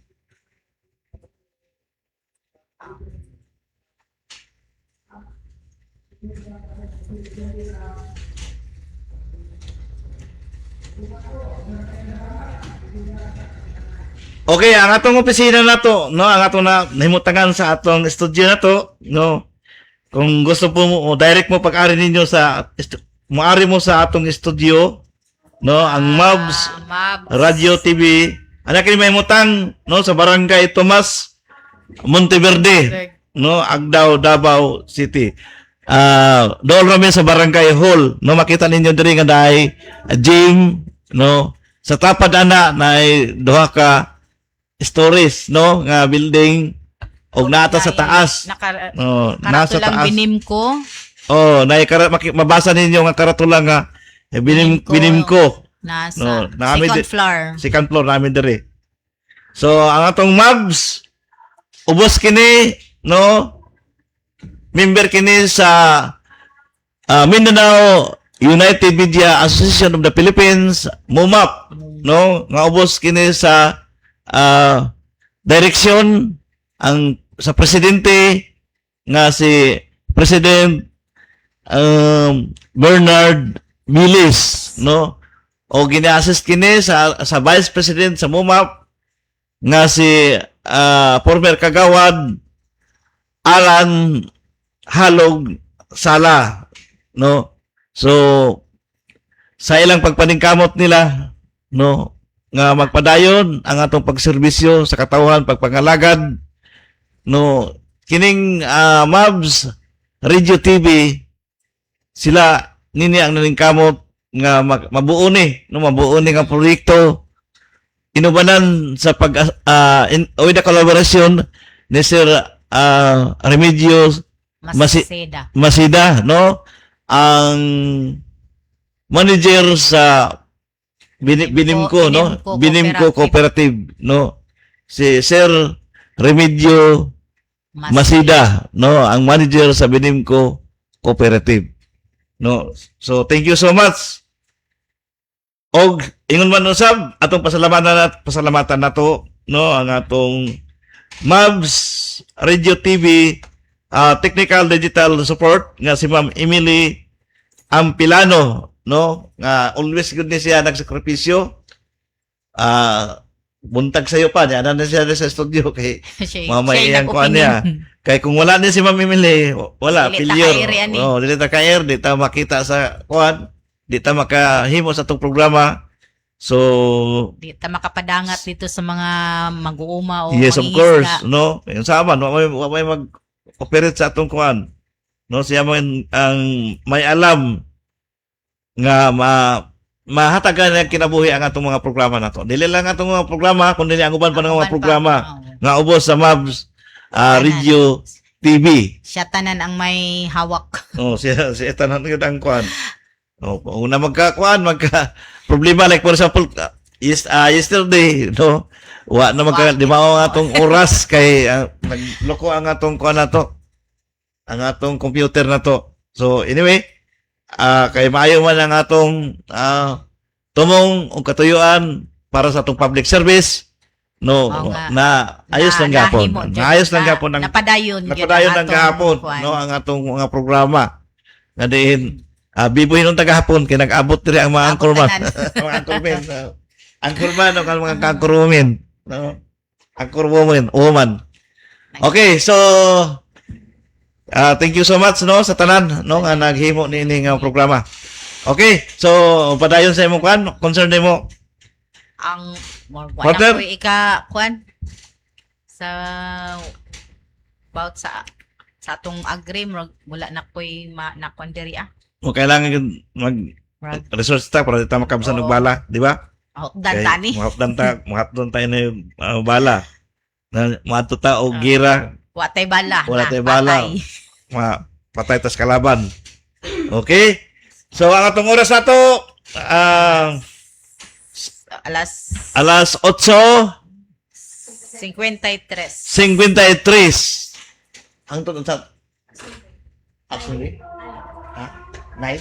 Okay, ang atong opisina nato, no, ang atong nahimutangan sa atong studio nato, no. Kung gusto po mo, direct mo pag-ari ninyo sa maari mo sa atong studio, no, ang Mavs Mavs Radio TV. Anak ni mahimutang, no, sa Barangay Tomas Monteverde, no, Agdao, Davao City. Doon kami sa Barangay Hall, no, makita ninyo diri nga daay gym, no, sa tapad ana na duha ka stories, no, nga building og nata sa taas. No, nasa karatulang taas. binim ko. Oh, mabasa ninyo nga karatula nga binim ko. Nasa No, namin second floor. Second floor namin diri. So, ang atong Mavs, ubos kini, no, member kini sa Mindanao United Media Association of the Philippines, MUMAP, no, nga ubos kini sa direksyon ang sa presidente nga si President Bernard Milis, no, o gina-assist kini sa Vice President sa MUMAP nga si former kagawad Alan Halog Sala, no. So sa ilang pagpaningkamot nila, no, nga magpadayon ang atong pagserbisyo sa katawhan, pagpangalagad, no, kining Mavs Radio TV, sila nini ang naningkamot nga mabuo ni, no, mabuo ni nga proyekto inubanan sa pag with the collaboration ni Sir Remedios Masida. Masida, no, ang manager sa Binimco, no, Binimco Cooperative, no, si Sir Remedio Masida, no, ang manager sa Binimco Cooperative, no. So thank you so much. Og ingon man usab atong pasalamatan nato, no, ang atong Mavs Radio TV technical digital support nga si Ma'am Emily Ampilano, no, nga always good ni siya nagsakripisyo. Buntag sayo pa niya na siya sa studio kay mamayang ko niya. Kay kung wala ni si Ma'am Emily, wala failure. Oh, dili ta ka-air, di ta makita sa kuan, di ta makahimo sa atong programa. So Di ta makapadangat dito sa mga mag-uuma o yes, of mangingisda. course, no. Yung sama, no, may mag-operate sa atong kuan. No, siya man ang may alam nga mahatagan ang kinabuhi ang atong mga programa nato. Dili lang atong mga programa, kundi ang uban pa ng mga programa nga ubos sa Mavs Radio TV. Siya tanan ang may hawak. Oh, siya tanan gyud ang kuan. Oh, una magka problema like for example yesterday, no. Wa na di mao ang atong oras kay nagloko ang atong kuan nato. ang atong computer na to. So anyway, kay maayo man ang atong tumong o katuyuan para sa atong public service. No, Oo nga. na ayos lang gapon. nahimo jud Ayos lang na- gapon ang napadayon jud napadayon ang ng atong gahapon, kuwan. no, ang atong mga programa. Nga diin bibuhin ng tagahapon kay nag-abot diri ang mga Abot anchorman. tanan. Mga anchorman. Anchorman o mga anchorwomen, no? Woman. Okay, so thank you so much no sa tanan no nga naghimo nini nga programa. Okay, so padayon sa imong kan concern nimo. Ang Partner? wala ko ika-kuan sa about sa atong agree wala na ko'y nakuan diri O kailangan yun mag resource ta para dito makamsan og bala, di ba? dan tani Mahapdan tayo na yung bala. Na maadto ta og gira, wa tay bala Wala na, tay bala. patay. patay tas kalaban. Okay? So ang atong oras nato alas alas 53 8:53. Ang tunod sa actually 9.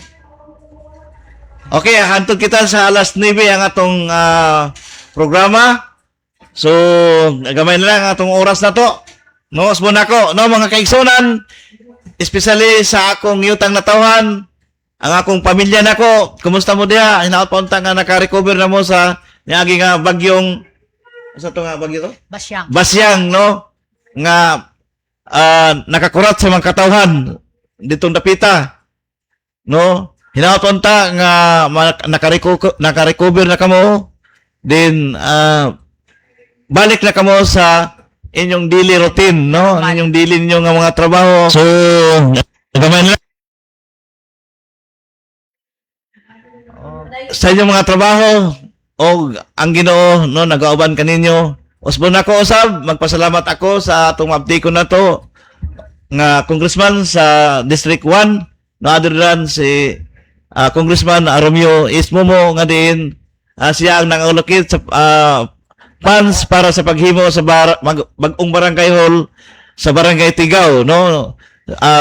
Okay, hantod kita sa alas 9 ang atong programa. So, gamay na lang ang atong oras na to. No, usbo na ko. No, mga kaigsunan, especially sa akong yutang natawhan, ang akong pamilya nako, kumusta mo diha? Hinaot pa unta nga naka-recover na mo sa niagi nga bagyong sa to nga bagyo to? Basyang, no? Nga nakakurat sa mga katawhan ditong dapita. No? Hinaot pa unta nga naka-recover na kamo. Then balik na kamo sa inyong daily routine, no? Ang inyong daily ninyo nga mga trabaho. So, gamay na sa inyong mga trabaho o ang Ginoo no nagauban kaninyo. Usbon ako usab, magpasalamat ako sa atong update ko na to nga congressman sa District 1 no adran si Congressman Romeo Ismomo nga din siya ang nang-allocate sa funds para sa paghimo sa bagong barangay hall sa Barangay Tigaw no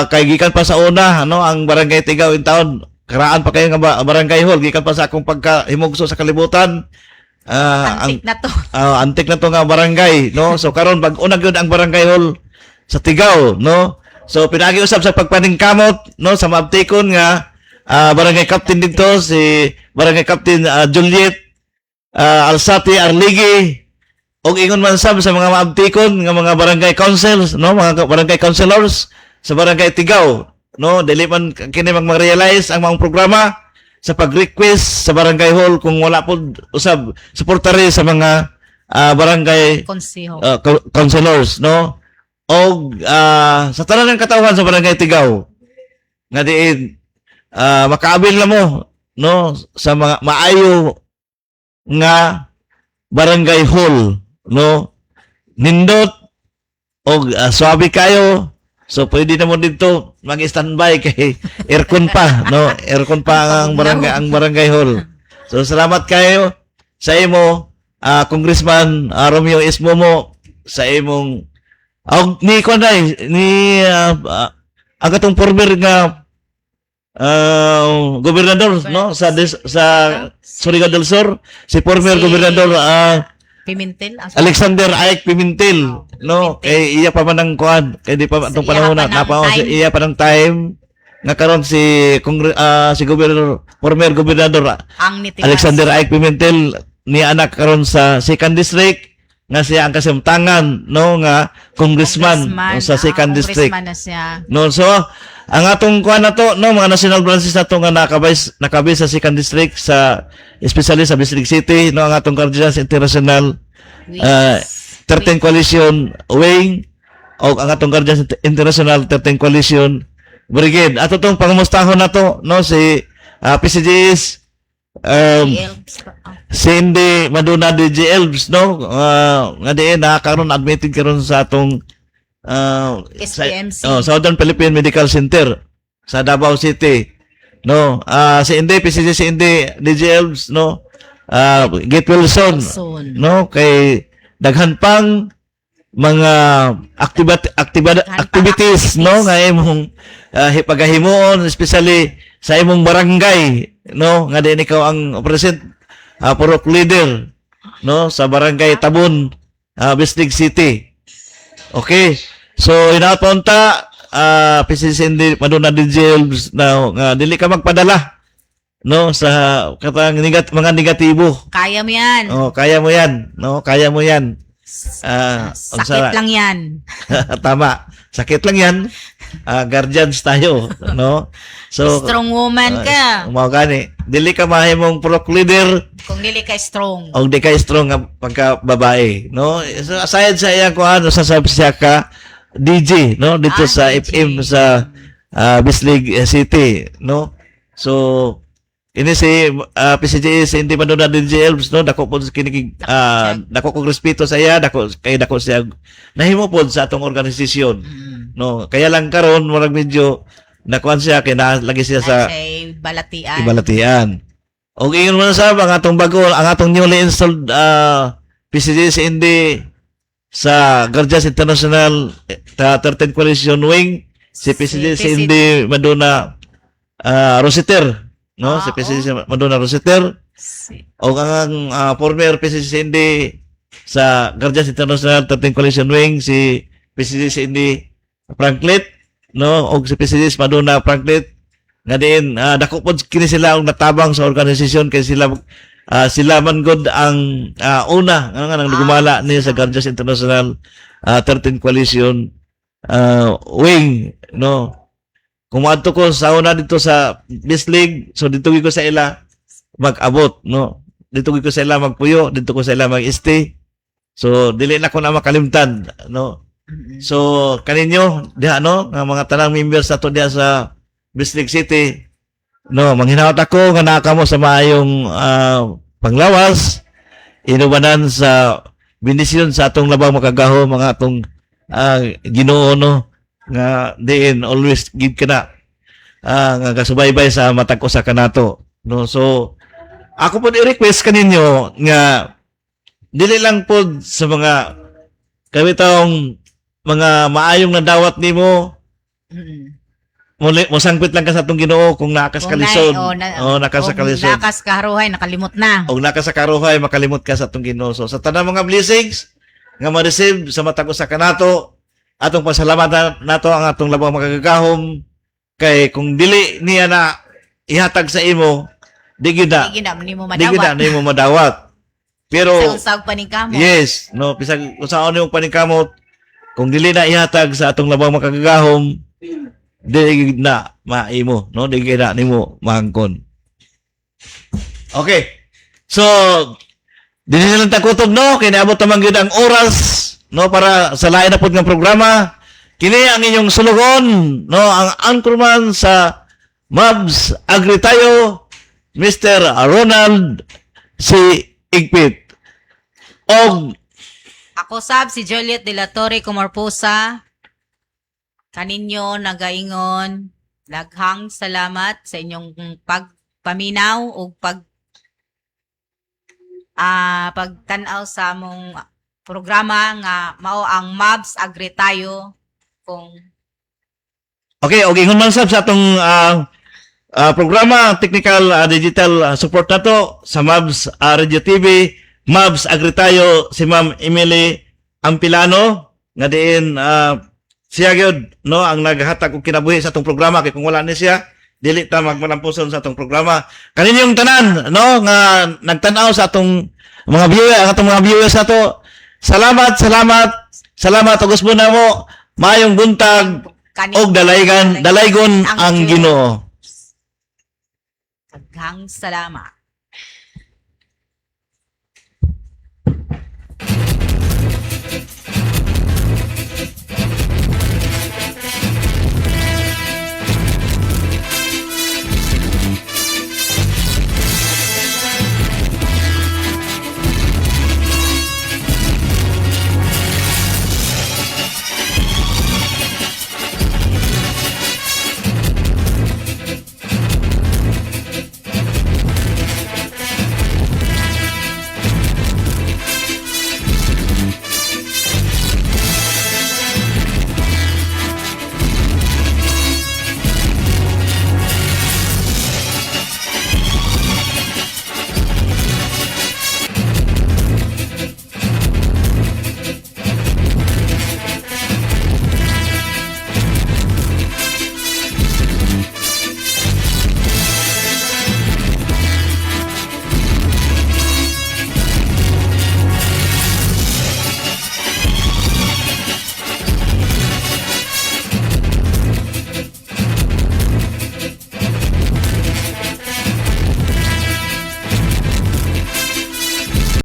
kay gikan pa sa una no ang Barangay Tigaw in town karaan pa kayo nga barangay hall gikan pa sa akong pagkahimugso sa kalibutan antik na to antik na to nga barangay no so karon bag-o na gyud ang barangay hall sa Tigaw no so pinagi-usab sa pagpaningkamot no sa maabtikon nga barangay captain dito si barangay captain Juliet Alsati Arligi og ingon man sab sa mga maabtikon nga mga barangay councils no mga barangay councilors sa barangay Tigaw no dili man kini mag-realize ang mga programa sa pag-request sa barangay hall kung wala pod usab suportare sa mga barangay konseho councilors no og sa tanan ng katawhan sa barangay Tigaw nga diin makaabil na mo no sa mga maayo nga barangay hall no nindot og swabe kayo. So pwede na mo dito mag-standby kay aircon pa, no? Aircon pa ang barangay hall. So salamat kayo sa imo Congressman Romeo Ismomo sa imong ni konday ni ang atong former nga gobernador no sa Surigao del Sur si former gobernador Pimentel Alexander Ike Pimentel no kay iya pa man ang kuan kay di pa atong panahon na iya pa ng time nga karon si gobernador former gobernador ang nitigas Alexander Ike Pimentel ni anak karon sa 2nd district nga siya ang kasimtangan no nga congressman no, sa 2nd district na siya. no so ang atong kuan na to no mga national branches na to nga nakabay sa 2nd district sa especially sa District City no ang atong Guardians International 13 Coalition Wing o ang atong Guardians International 13 Coalition Brigade ato tong pangumustahon na to no si PCGs Cindy Maduna DJ Elves no nga diin karon admitted karon sa atong SPMC Southern Philippine Medical Center sa Davao City no si Indy PCG si Indy DJ Elves no Gate Wilson no kay daghan pang mga activities no nga imong pagahimuon, especially sa imong barangay, no, nga din ikaw ang present purok leader, no, sa barangay Tabon, Bislig City. Okay, so inapunta PCCND maduna details na nga dili ka magpadala, no, sa katang mga negatibo. Kaya mo yan. Oh, kaya mo yan, no, kaya mo yan. Sakit lang yan. Tama. Sakit lang yan. Guardians tayo, no? So, Strong woman ka. Mao gani. Dili ka mahimong purok leader Kung dili ka strong. o di ka strong nga pagka babae, no? So, aside sa iyang kuan, sasabi siya ka DJ, no? Dito sa DJ. FM sa Bislig City, no? So, ini si PCGS hindi man doon na DJ Elves, no? Dako po kinikig dako kong respeto sa iya, dako siya nahimo pod sa atong organisasyon, no? Kaya lang karon murag medyo nakuan siya kay lagi siya sa Ay, balatian. ibalatian. Og ingon man sa ang atong bago, ang atong newly installed PCGS hindi sa Guardians International 13 Coalition Wing, si PCGS hindi Madonna Rositer, no? Si PCGS Madonna Rositer. O ang former PCGS hindi sa Guardians International 13 Coalition Wing, si PCGS hindi Franklin, no? O si PCGS Madonna Franklin nga din dako pod kini sila ang natabang sa organisasyon kay sila man god ang una nga nang gumala ni sa Guardians International 13 Coalition Wing, no? Kumadto ko sa una dito sa Bislig, so dito ko sa ila mag-abot, no? Dito ko sa ila magpuyo, dito ko sa ila mag-stay. So dili na ko na makalimtan, no? So kaninyo diha, no, nga mga tanang members ato diha sa Bislig City, no, manghinawat ako nga naa kamo sa maayong panglawas, inubanan sa bendisyon sa atong labang makagaho, mga atong Ginoo, no, nga diin always give ka na nga kasubaybay sa matag usa kanato, no. So ako po i-request kaninyo nga dili lang pod sa mga kawitong mga maayong nadawat nimo, mo sangpit lang ka sa atong Ginoo kung nakas kalisod. Nakas sa kalisod. Nakas karuhay, nakalimot na. O nakas sa karuhay, makalimot ka sa atong Ginoo. So sa tanang mga blessings nga ma-receive sa matag usa kanato, atong pasalamat nato ang atong labang makagagahom, kay kung dili niya na ihatag sa imo, di gyud na nimo madawat. Pero usag paningkamot. yes, no, bisag usaon nimo paningkamot, kung dili na ihatag sa atong labang makagagahom, di na maimo, no, di na nimo maangkon. Okay. So dinhi na lang takutob, no, kay naabot naman gyud ang oras, no, para sa lain na pud nga programa. Kini ang inyong sulugon, no, ang anchorman sa Mabs Agritayo, Mr. Ronald C. Igpit. Og Ako sab si Juliet de la Torre Comarposa. Kaninyo nagaingon, daghang salamat sa inyong pagpaminaw o pagtanaw sa among programa nga mao ang Mabs Agritayo. okay, og ingon man sab sa atong programa technical digital support nato sa Mabs Radio TV, Mabs Agritayo, si Ma'am Emily Ampilano nga diin siya gyud, no, ang naghatag og kinabuhi sa atong programa, kay kung wala ni siya dili ta magmalampuson sa atong programa. Kaninyong tanan, no, nga nagtan-aw sa atong mga viewers ato, salamat ug gusto na mo maayong buntag og dalaygon ang Ginoo. Daghang salamat.